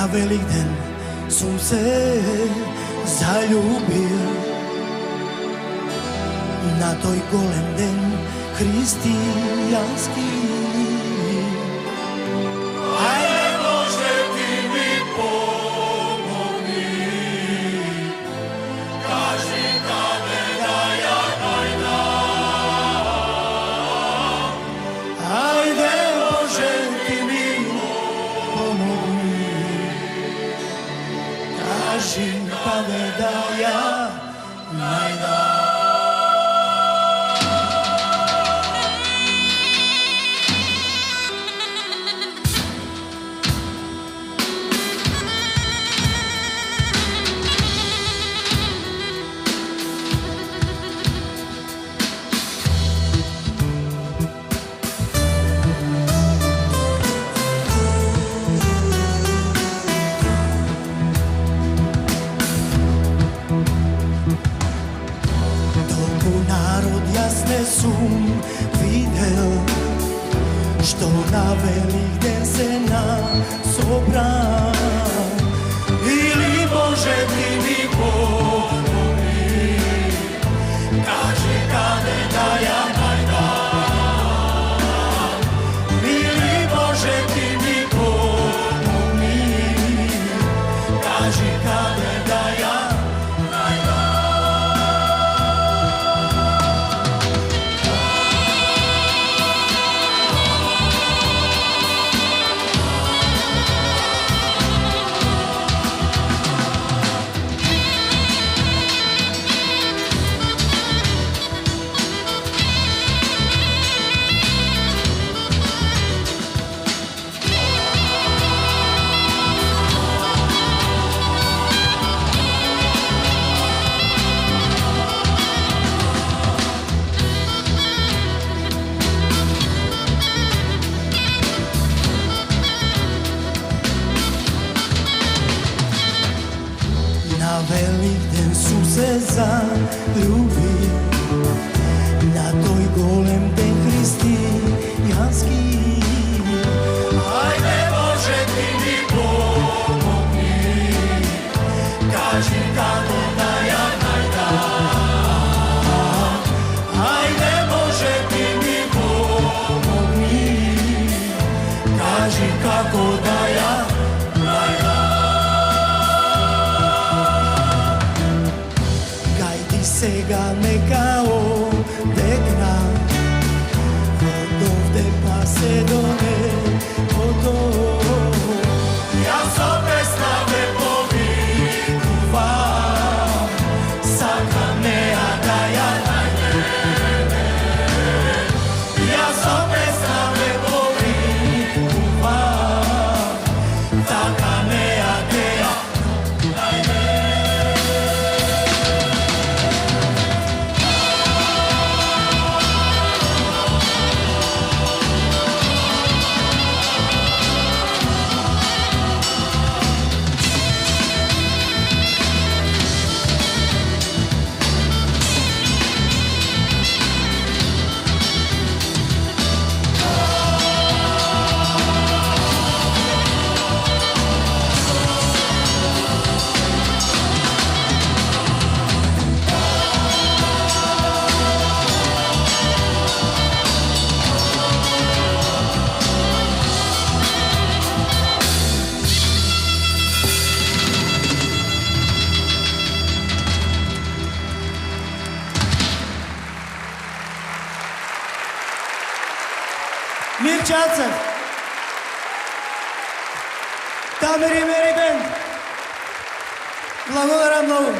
Na Velикден som se zaljubil, na toj golem den hristijanski. Ajde Bože ti mi pomogni, kaži kade da ja najdam. Ajde Bože ti mi pomogni, kaži kade da ja najdam. Narod jasne sum videl, što na Velикден se nas obran. Ili Bože ti mi pomogni, kaži kade da ja najdam. Ili Bože ti mi pomogni, kaži kade da ja najdam. Na Velикден su se zaljubil, na toj golem den hristijanski. Ajde Bože ti mi pomogni, kaži kako da ja najdam. Ajde Bože ti mi pomogni, kaži kako da ja najdam. Сега нека одекна, од овде па се до небото. Јас со песна ве повикувам, сакам неа да ја најдеме. Јас со песна ве повикувам, така неа да ја најдеме. Мирчанцев, Тамир и Мери Бенд. Благодаря много.